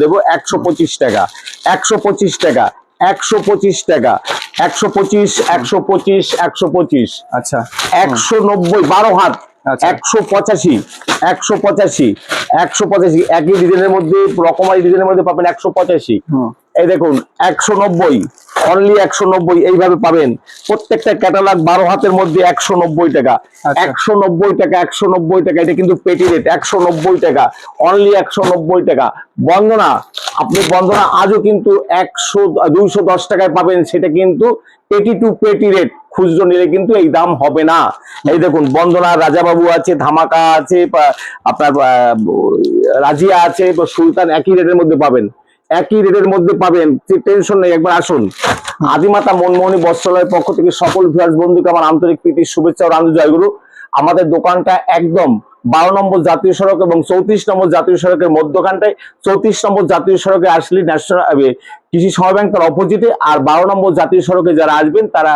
দেবো 125 টাকা, 125 টাকা, 125 টাকা, 125, 125, 125, আচ্ছা 190, 12 হাত, 185, 185, 185, একই ডিজাইনের মধ্যে রকমারি ডিজাইনের মধ্যে পাবেন 185। এই দেখুন 190, অনলি 190 এইভাবে পাবেন। প্রত্যেকটা ক্যাটালগ 12 হাতের মধ্যে 190 টাকা, 190 টাকা, 190 টাকা। এটা কিন্তু পেটি রেট, 190 টাকা, অনলি 190 টাকা। বন্দনা, আপনি বন্দনা আজও কিন্তু 210 টাকায় পাবেন, সেটা কিন্তু পেটি টু পেটি রেট। খুচরো নিলে কিন্তু এই দাম হবে না। এই দেখুন বন্দনা, রাজাবাবু আছে, ধামাকা আছে, আপনার রাজিয়া আছে, সুলতান একই রেটের মধ্যে পাবেন, একই রেটের মধ্যে পাবেন, টেনশন নেই। একবার আসুন। আদিমাতা মনমোহনী বস্ত্রালয়ের পক্ষ থেকে সকল ভিউয়ার্স বন্ধুকে আমার আন্তরিক প্রীতি, শুভেচ্ছা ও রান্ধু জয়গুরু। আমাদের দোকানটা একদম 12 নম্বর জাতীয় সড়ক এবং 34 নম্বর জাতীয় সড়কের মধ্যখানটায়। 34 নম্বর জাতীয় সড়কে আসলে ন্যাশনাল কৃষি সমবায় ব্যাংক তার অপোজিটে, আর 12 নম্বর জাতীয় সড়কে যারা আসবেন তারা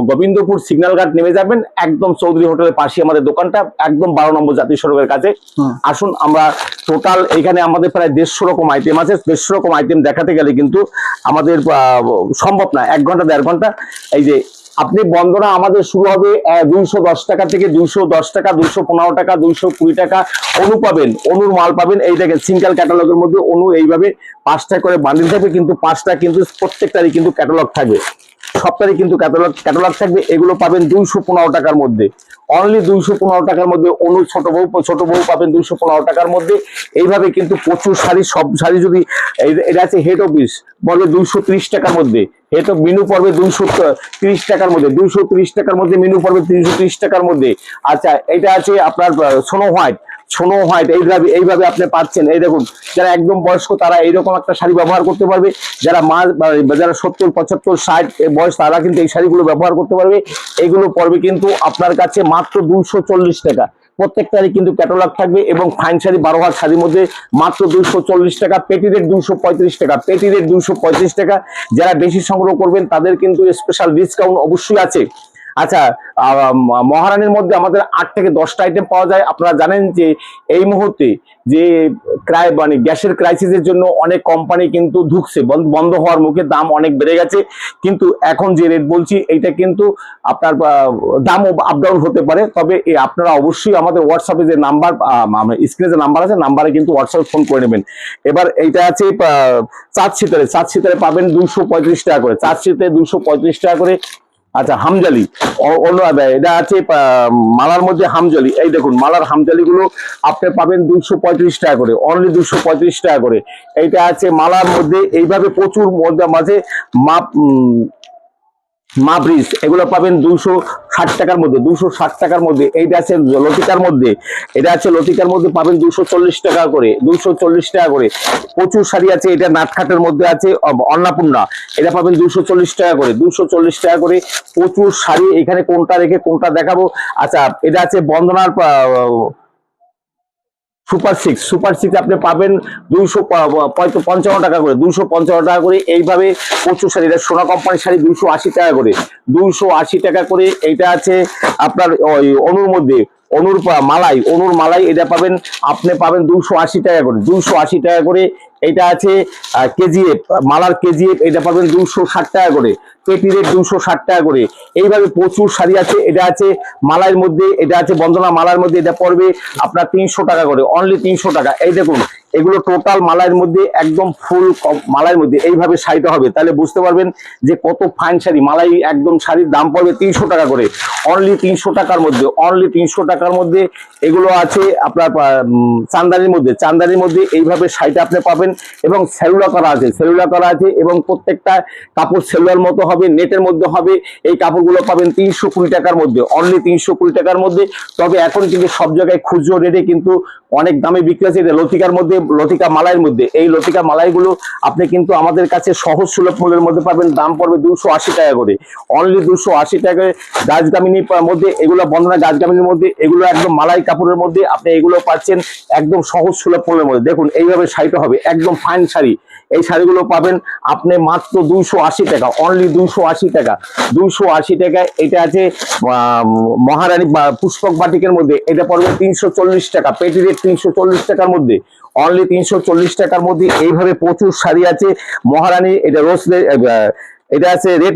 গোবিন্দপুর সিগন্যাল ঘাট নেমে যাবেন, একদম চৌধুরী হোটেলের পাশে আমাদের দোকানটা, একদম 12 নম্বর জাতীয় সড়কের কাছে। আসুন, আমরা টোটাল এখানে আমাদের প্রায় 150 রকম আইটেম আছে। 150 রকম আইটেম দেখাতে গেলে কিন্তু আমাদের সম্ভব না, 1 ঘন্টা 1.5 ঘন্টা। এই যে আপনি বন্দনা আমাদের শুরু হবে 210 টাকা থেকে, 210 টাকা, 215 টাকা, 220 টাকা। অনু পাবেন, অনুর মাল পাবেন। এই দেখেন সিঙ্গেল ক্যাটালগের মধ্যে অনু এইভাবে 5টা করে বান্ডিল থাকবে, কিন্তু 5টা কিন্তু প্রত্যেকটারই কিন্তু ক্যাটালগ থাকবে, সবটারই কিন্তু ক্যাটালগ থাকবে। এগুলো পাবেন 215 টাকার মধ্যে, অনলি 215 টাকার মধ্যে। অনু ছোট বউ পাবেন 215 টাকার মধ্যে। এইভাবে কিন্তু প্রচুর শাড়ি, সব শাড়ি যদি এটা আছে হেড অফিস পড়বে 230 টাকার মধ্যে, হেড অফ মিনু পড়বে 230 টাকার মধ্যে, 230 টাকার মধ্যে মিনু পড়বে 330 টাকার মধ্যে। আচ্ছা, এটা আছে আপনার স্নো হোয়াইট, এইভাবে আপনি পাচ্ছেন। এই দেখুন, যারা একদম বয়স্ক তারা এইরকম একটা শাড়ি ব্যবহার করতে পারবে, যারা যারা 70, 75, 60 বয়স তারা কিন্তু এই শাড়িগুলো ব্যবহার করতে পারবে। এগুলো পড়বে কিন্তু আপনার কাছে মাত্র 240 টাকা। প্রত্যেকটারই কিন্তু ক্যাটালগ থাকবে, এবং ফাইন শাড়ি 12 হাত শাড়ির মধ্যে মাত্র 240 টাকা, পেটি রেট 235 টাকা, পেটি রেট 235 টাকা। যারা বেশি সংগ্রহ করবেন তাদের কিন্তু স্পেশাল ডিসকাউন্ট অবশ্যই আছে। আচ্ছা, মহারানীর মধ্যে আমাদের 8 থেকে 10টা আইটেম পাওয়া যায়। আপনারা জানেন যে এই মুহূর্তে যে মানে গ্যাসের ক্রাইসিসের জন্য অনেক কোম্পানি কিন্তু ঢুকছে, বন্ধ হওয়ার মুখে, দাম অনেক বেড়ে গেছে। কিন্তু এখন যে রেট বলছি এইটা কিন্তু আপনার দামও আপ ডাউন হতে পারে। তবে আপনারা অবশ্যই আমাদের হোয়াটসঅ্যাপে যে নাম্বার, স্ক্রিনে যে নাম্বার আছে, নাম্বারে কিন্তু হোয়াটসঅ্যাপে ফোন করে নেবেন। এবার এইটা আছে চাঁদ সিতারে পাবেন 235 টাকা করে, চাঁদ সিতারে 235 টাকা করে। আচ্ছা, হামজালি এটা আছে মালার মধ্যে হামজালি। এই দেখুন মালার হামজালি গুলো আপনি পাবেন 235 টাকা করে, অনলি 235 টাকা করে। এইটা আছে মালার মধ্যে এইভাবে প্রচুর মাঝে ব্রিজ, এগুলো পাবেন 260 টাকার মধ্যে, 260 টাকার মধ্যে। এইটা আছে লতিকার মধ্যে, এটা আছে লতিকার মধ্যে পাবেন 240 টাকা করে, 240 টাকা করে। প্রচুর শাড়ি আছে, এটা নাটখাটের মধ্যে আছে অন্নপূর্ণা, এটা পাবেন 240 টাকা করে, 240 টাকা করে। প্রচুর শাড়ি, এখানে কোনটা রেখে কোনটা দেখাবো। আচ্ছা, এটা আছে বন্দনার সুপার সিক্স আপনি পাবেন 255 টাকা করে, 255 টাকা করে। এইভাবে প্রচুর শাড়ি, এটা সোনা কোম্পানির শাড়ি 280 টাকা করে, 280 টাকা করে। এইটা আছে আপনার ওই অনুর মধ্যে, অনুর মালাই, এটা পাবেন, আপনি পাবেন 280 টাকা করে, 280 টাকা করে। এটা আছে কেজিএফ, মালার কেজিএফ, এটা পাবেন 260 টাকা করে, পেটি রেট 260 টাকা করে। এইভাবে প্রচুর শাড়ি আছে। এটা আছে মালাইয়ের মধ্যে, এটা আছে বন্দনা মালার মধ্যে, এটা পড়বে আপনার 300 টাকা করে, অনলি 300 টাকা। এই দেখুন, এগুলো টোটাল মালাইয়ের মধ্যে, একদম ফুল মালাইয়ের মধ্যে এইভাবে শাড়িটা হবে, তাহলে বুঝতে পারবেন যে কত ফাইন শাড়ি। মালাই একদম শাড়ির দাম পড়বে 300 টাকা করে, অনলি 300 টাকার মধ্যে, অনলি 300 টাকার মধ্যে। এগুলো আছে আপনার চান্দানির মধ্যে এইভাবে শাড়িটা আপনি পাবেন, এবং সেলুলা করা আছে, এবং প্রত্যেকটা কাপড় সেলুলার মতো হবে, নেটের মধ্যে হবে। এই কাপড়গুলো পাবেন 320 টাকার মধ্যে, অনলি 320 টাকার মধ্যে। তবে এখন কিন্তু সব জায়গায় খুচরো রেটে কিন্তু অনেক দামে বিক্রি আছে। লতিকার মধ্যে, লতিকা মালাইয়ের মধ্যে, এই লতিকা মালাইগুলো আপনি কিন্তু আমাদের কাছে সহজ সুলভ মূল্যের মধ্যে পাবেন। দাম পড়বে 280 টাকা করে, অনলি 280 টাকায়। গাছগামিনীর মধ্যে এগুলো, বন্দনা গাছগামিনীর মধ্যে এগুলো একদম মালাই কাপড়ের মধ্যে আপনি এগুলো পাচ্ছেন একদম সহজ সুলভ মূল্যের মধ্যে। দেখুন এইভাবে শাড়িটা হবে, একদম ফাইন শাড়ি। এই শাড়িগুলো পাবেন আপনি মাত্র 280 টাকা, অনলি 280 টাকা, 280 টাকায়। এটা আছে মহারানী পুষ্পক বাটিকের মধ্যে, এটা পড়বে 340 টাকা, পেটি রেট 340 টাকার মধ্যে, অনলি 340 টাকার মধ্যে এইভাবে প্রচুর শাড়ি আছে। মহারানী, এটা রোজ, এটা আছে রেড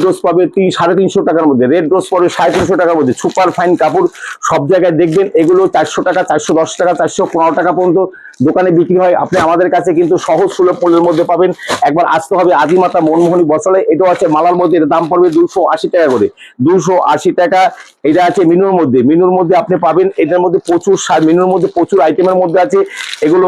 রোজ পাবে 350 টাকার মধ্যে, রেড রোজ পাবে 350 টাকার মধ্যে। সুপার ফাইন কাপড়, সব জায়গায় দেখবেন এগুলো 400 টাকা, 410 টাকা, 415 টাকা পর্যন্ত দোকানে বিক্রি হয়। আপনি আমাদের কাছে কিন্তু সহজ সুলভ মূল্যের মধ্যে পাবেন। একবার আসতে হবে আদিমাতা মনমোহনী বস্ত্রালয়। এটাও আছে মালার মধ্যে, এর দাম পড়বে 280 টাকা করে, 280 টাকা। এটা আছে মিনুর মধ্যে আপনি পাবেন। এটার মধ্যে প্রচুর মিনুর মধ্যে প্রচুর আইটেমের মধ্যে আছে। এগুলো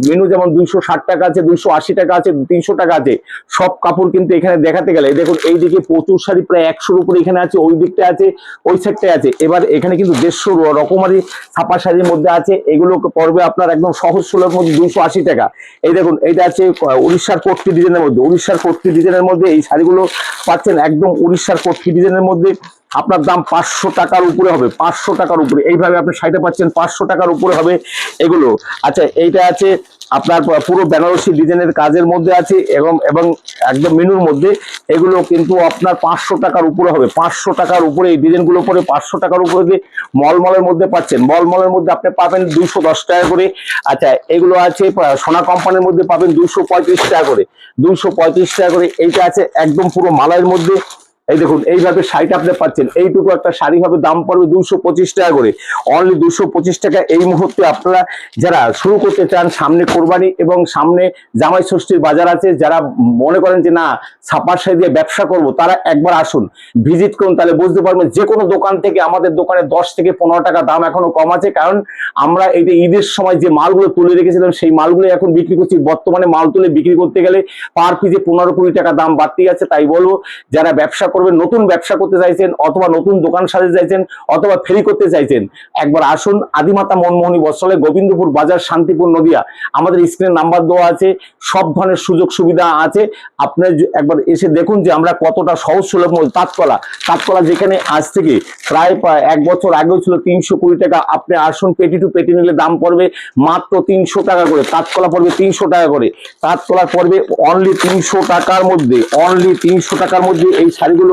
মিনু যেমন 260 টাকা আছে, 280 টাকা আছে, 300 টাকা আছে। সব কাপড় কিন্তু এখানে দেখাতে গেলে দেখুন, এইদিকে প্রচুর শাড়ি প্রায় 100-র উপরে এখানে আছে, ওই দিকটা আছে, ওই সাইডটায় আছে। এবার এখানে কিন্তু 150 রকমারি ছাপা শাড়ির মধ্যে আছে। এগুলো পড়বে আপনার একদম সহজ সুলভ মধ্যে 280 টাকা। এই দেখুন, এটা আছে উড়িষ্যার কোটকি ডিজাইনের মধ্যে, উড়িষ্যার কোটকি ডিজাইনের মধ্যে এই শাড়িগুলো পাচ্ছেন একদম উড়িষ্যার কোটকি ডিজাইনের মধ্যে। আপনার দাম 500 টাকার উপরে হবে, 500 টাকার উপরে। এইভাবে আপনি শাড়িটা পাচ্ছেন 500 টাকার উপরে হবে এগুলো। আচ্ছা, এইটা আছে আপনার পুরো বেনারসি ডিজাইনের কাজের মধ্যে আছে এবং একদম মিনুর মধ্যে। এগুলো কিন্তু আপনার 500 টাকার উপরে হবে, 500 টাকার উপরে এই ডিজাইনগুলো পরে 500 টাকার উপরে মলমলের মধ্যে পাচ্ছেন। মলমলের মধ্যে আপনি পাবেন 210 টাকা করে। আচ্ছা, এগুলো আছে সোনা কোম্পানির মধ্যে পাবেন 235 টাকা করে, 235 টাকা করে। এইটা আছে একদম পুরো মালাইয়ের মধ্যে। এই দেখুন, এইভাবে শাড়িটা আপনি পাচ্ছেন। এইটুকু একটা শাড়ি হবে, দাম পড়বে 225 টাকা করে, অনলি 225 টাকা। এই মুহূর্তে আপনারা যারা শুরু করতে চান, সামনে কোরবানি এবং সামনে জামাই ষষ্ঠীর বাজার আছে, যারা মনে করেন যে না ছাপার শাড়ি দিয়ে ব্যবসা করব, তারা একবার আসুন, ভিজিট করুন, তাহলে বুঝতে পারবেন। যে কোনো দোকান থেকে আমাদের দোকানে 10 থেকে 15 টাকা দাম এখনো কম আছে, কারণ আমরা এই যে ঈদের সময় যে মালগুলো তুলে রেখেছিলাম সেই মালগুলো এখন বিক্রি করছি। বর্তমানে মাল তুলে বিক্রি করতে গেলে পার পিসে 15-20 টাকা দাম বাড়তি আছে। তাই বলবো, যারা ব্যবসা করবেন, নতুন ব্যবসা করতে চাইছেন, অথবা নতুন দোকান সাজাতে চাইছেন, অথবা ফেরি করতে চাইছেন, একবার আসুন আদিমাতা মনমোহনী বস্ত্রালয়, গোবিন্দপুর বাজার, শান্তিপুর, নদিয়া। আমাদের স্ক্রিনে নাম্বার দেওয়া আছে, সব ধরনের সুযোগ সুবিধা আছে। আপনি একবার এসে দেখুন যে আমরা কতটা সহজ সুলভ মূল্য। তাঁতকলা যেখানে আজ থেকে প্রায় 1 বছর আগেও ছিল 320 টাকা, আপনি আসুন, পেটি টু পেটি নিলে দাম পড়বে মাত্র 300 টাকা করে। তাঁতকলা পড়বে 300 টাকা করে, তাঁতকলা পড়বে অনলি 300 টাকার মধ্যে, অনলি 300 টাকার মধ্যে। এই শাড়িগুলো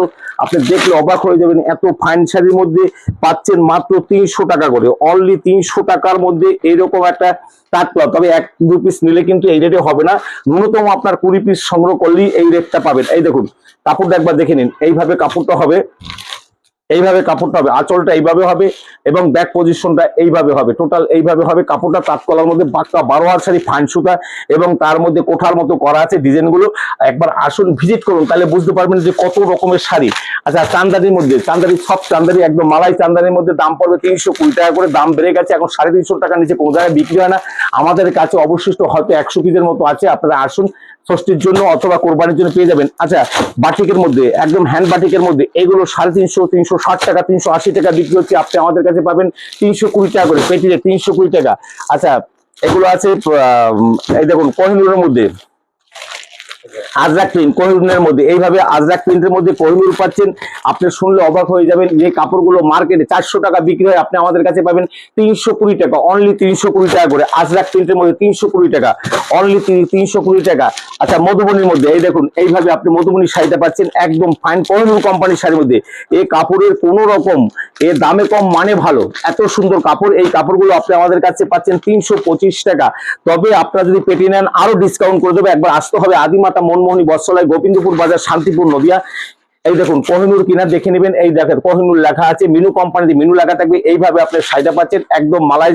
আপনি দেখলে অবাক হয়ে যাবেন, এত ফাইন শাড়ির মধ্যে পাচ্ছেন মাত্র 300 টাকা করে, অনলি 300 টাকার মধ্যে এইরকম একটা তাঁতকলা। তবে 1-2 পিস নিলে কিন্তু এই রেটে হবে না, ন্যূনতম আপনার 20 পিস সংগ্রহ করলেই এই রেটটা পাবেন। এই দেখুন, কাপড়টা একবার দেখে নিন, এইভাবে কাপড়টা হবে, এইভাবে কাপড়টা হবে, আঁচলটা এইভাবে হবে এবং ব্যাক পজিশনটা এইভাবে হবে, টোটাল এইভাবে হবে কাপড়টা। তাঁতকলার মধ্যে পাক্কা 12 হাত শাড়ি, ফাইন সুতা এবং তার মধ্যে কোঠার মতো করা আছে ডিজাইনগুলো। একবার আসুন, ভিজিট করুন, তাহলে বুঝতে পারবেন যে কত রকমের শাড়ি। আচ্ছা, চান্দারির মধ্যে, সব চান্দারি, একদম মালাই চান্দারির মধ্যে দাম পড়বে 320 টাকা করে। দাম বেড়ে গেছে, এখন 350 টাকার নিচে কোনো জায়গায় বিক্রি হয় না। আমাদের কাছে অবশিষ্ট হয়তো 100 পিসের মতো আছে, আপনারা আসুন, ষষ্ঠীর জন্য অথবা কোরবানির জন্য পেয়ে যাবেন। আচ্ছা, বাটিকের মধ্যে, একদম হ্যান্ড বাটিকের মধ্যে এগুলো 350, 360 টাকা, 380 টাকা বিক্রি হচ্ছে। আপনি আমাদের কাছে পাবেন 320 টাকা করে, পেটিতে 320 টাকা। আচ্ছা, এগুলো আছে এই দেখুন কোহিনূরের মধ্যে, আজরাক প্রিন্ট, কোহিনূরের মধ্যে এইভাবে আজরাক প্রিন্টের মধ্যে কোহিনূর পাচ্ছেন। আপনি শুনলে অবাক হয়ে যাবেন, যে কাপড়গুলো মার্কেটে 400 টাকা বিক্রি হয়, আপনি আমাদের কাছে পাবেন 320 টাকা, অনলি 320 টাকা করে। আজরাক প্রিন্টের মধ্যে 320 টাকা, অনলি 320 টাকা। আচ্ছা, মধুবনীর মধ্যে এই দেখুন, এইভাবে আপনি মধুবনী শাড়িটা পাচ্ছেন একদম ফাইন কোহিনূর কোম্পানির শাড়ির মধ্যে। এই কাপড়ের কোনো রকম এর দামে কম, মানে ভালো, এত সুন্দর কাপড়। এই কাপড়গুলো আপনি আমাদের কাছে পাচ্ছেন 325 টাকা। তবে আপনারা যদি পেটি নেন আরো ডিসকাউন্ট করে দেবে। একবার আসতে হবে আদিমাতা মনমোহনী বস্ত্রালয়, গোবিন্দপুর বাজার, শান্তিপুর, নদিয়া। এই দেখুন, কোহিনূর কিনা দেখে নেবেন, এই দেখেন কোহিনূর লেখা আছে, মিনু কোম্পানিতে মিনু লেখা থাকবে। এইভাবে আপনি শাড়িটা পাচ্ছেন একদম মালাই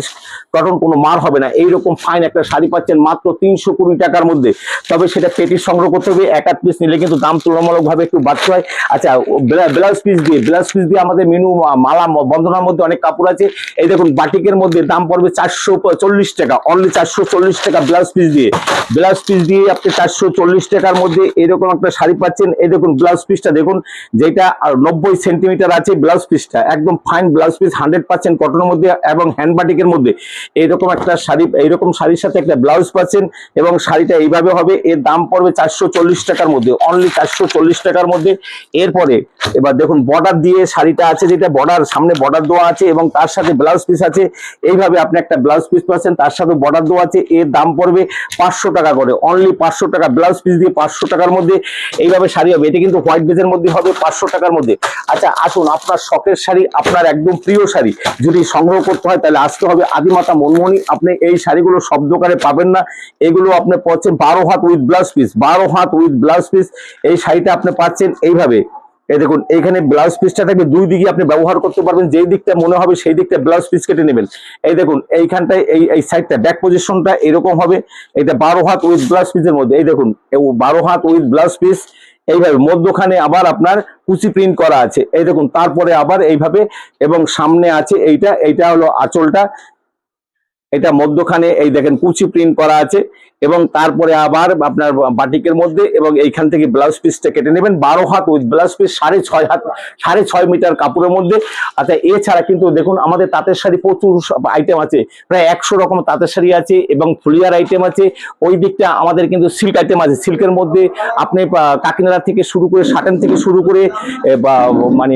কটন, কোনো মার হবে না। এইরকম ফাইন একটা শাড়ি পাচ্ছেন মাত্র 320 টাকার মধ্যে। তবে সেটা পেটি সংগ্রহ করতে হবে, 1-8 পিস নিলে কিন্তু দাম তুলনামূলকভাবে একটু বাড়তে হয়। আচ্ছা, ব্লাউজ পিস দিয়ে আমাদের মিনু মালা বন্ধনার মধ্যে অনেক কাপড় আছে। এই দেখুন, বাটিকের মধ্যে দাম পড়বে 440 টাকা, অনলি 440 টাকা ব্লাউজ পিস দিয়ে আপনি 440 টাকার মধ্যে এরকম একটা শাড়ি পাচ্ছেন। এই দেখুন, ব্লাউজ পিসটা দেখুন, যেটা 90 সেন্টিমিটার আছে ব্লাউজ পিসটা, একদম ফাইন ব্লাউজ পিস, 100% কটনের মধ্যে এবং হ্যান্ড বাটিকের মধ্যে। এইরকম একটা শাড়ি, এইরকম শাড়ির সাথে একটা ব্লাউজ পাচ্ছেন এবং শাড়িটা এইভাবে হবে। এর দাম পড়বে 440 টাকার মধ্যে, অনলি 440 টাকার মধ্যে। এরপরে এবার দেখুন, বর্ডার দিয়ে শাড়িটা আছে, যেটা বর্ডার, সামনে বর্ডার দেওয়া আছে এবং তার সাথে ব্লাউজ পিস আছে। এইভাবে আপনি একটা ব্লাউজ পিস পাচ্ছেন, তার সাথে বর্ডার দেওয়া আছে। এর দাম পড়বে 500 টাকা করে, অনলি 500 টাকা, ব্লাউজ পিস দিয়ে 500 টাকার মধ্যে এইভাবে শাড়ি হবে। এটা কিন্তু হোয়াইট বেজের মধ্যে হবে 500 টাকার মধ্যে। আচ্ছা আসুন, আপনার শখের শাড়ি, আপনার একদম প্রিয় শাড়ি যদি সংগ্রহ করতে হয় তাহলে আসতে হবে আদিমাতা মনমোহনী। আপনি এই শাড়িগুলো সব দোকানে পাবেন না, এগুলো আপনি পাচ্ছেন 12 হাত উইথ ব্লাউজ পিস, 12 হাত উইথ ব্লাউজ পিস। এই শাড়িটা আপনি পাচ্ছেন এইভাবে। এই দেখুন, এইখানে ব্লাউজ পিসটা থাকে, দুই দিকে আপনি ব্যবহার করতে পারবেন, যেই দিকটা মনে হবে সেই দিকটা ব্লাউজ পিস কেটে নেবেন। এই দেখুন এইখানটায় এই সাইডটা ব্যাক পজিশনটা এরকম হবে। এটা 12 হাত উইথ ব্লাউজ পিসের মধ্যে, এই দেখুন 12 হাত উইথ ব্লাউজ পিস। এইভাবে মধ্যখানে আবার আপনার কুচি প্রিন্ট করা আছে, এই দেখুন, তারপরে আবার এইভাবে, এবং সামনে আছে এইটা হলো আঁচলটা, এটা মধ্যখানে এই দেখেন কুচি প্রিন্ট করা আছে, এবং তারপরে আবার আপনার বাটিকের মধ্যে, এবং এইখান থেকে ব্লাউজ পিসটা কেটে নেবেন। 12 হাত উইথ ব্লাউজ পিস, 6.5 হাত, 6.5 মিটার কাপড়ের মধ্যে। আচ্ছা এছাড়া কিন্তু দেখুন আমাদের তাঁতের শাড়ি প্রচুর আইটেম আছে, প্রায় 100 রকম তাঁতের শাড়ি আছে এবং ফুলিয়ার আইটেম আছে। ওই দিকটা আমাদের কিন্তু সিল্ক আইটেম আছে, সিল্কের মধ্যে আপনি কাকিনাড়া থেকে শুরু করে, সাটেন থেকে শুরু করে, মানে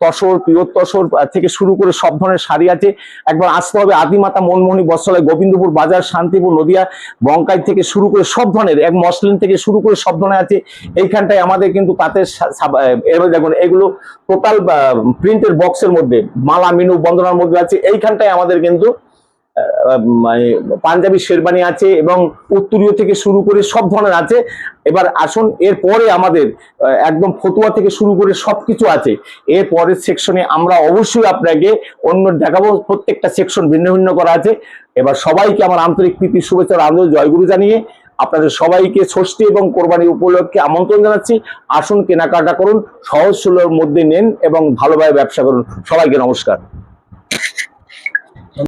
তসর, পিওর তসর থেকে শুরু করে সব ধরনের শাড়ি আছে। একবার আসতে হবে আদিমাতা মনমোহনী বস্ত্রালয়, গোবিন্দপুর বাজার, শান্তিপুর, নদিয়া, বঙ্কাই থেকে শুরু করে সব ধরনের, এক মসলিন থেকে শুরু করে সব ধরনের আছে এইখানটায় আমাদের কিন্তু তাঁতের। দেখুন এগুলো টোটাল প্রিন্টের বক্সের মধ্যে, মালা, মিনু, বন্দনার মধ্যে আছে। এইখানটায় আমাদের কিন্তু মানে পাঞ্জাবি শেরবানি আছে, এবং উত্তরীয় থেকে শুরু করে সব ধরনের আছে। এবার আসুন, এরপরে আমাদের একদম ফতুয়া থেকে শুরু করে সবকিছু আছে। এর পরের সেকশনে আমরা অবশ্যই আপনাকে অন্য দেখাবো, প্রত্যেকটা সেকশন ভিন্ন ভিন্ন করা আছে। এবার সবাইকে আমার আন্তরিক প্রীতি, শুভেচ্ছা, আনন্দ, জয়গুরু জানিয়ে আপনাদের সবাইকে ষষ্ঠী এবং কোরবানি উপলক্ষে আমন্ত্রণ জানাচ্ছি। আসুন, কেনাকাটা করুন, সহজ সুলভের মধ্যে নেন এবং ভালোভাবে ব্যবসা করুন। সবাইকে নমস্কার।